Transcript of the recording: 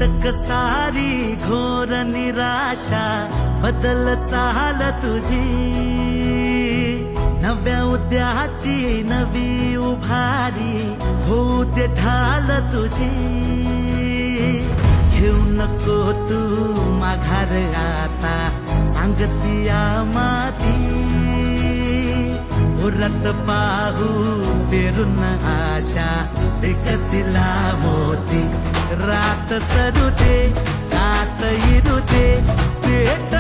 अटक सारी घोर निराशा बदल चाल तुझी, नव्या उद्याची नवी उभारी होऊ दे ढाल तुझी। घेऊ नको तू माघार आता सांगतिया माती, उरत पाहू पेरून आशा विकतिला मोती। रात सरू दे, रात इरू दे, पेट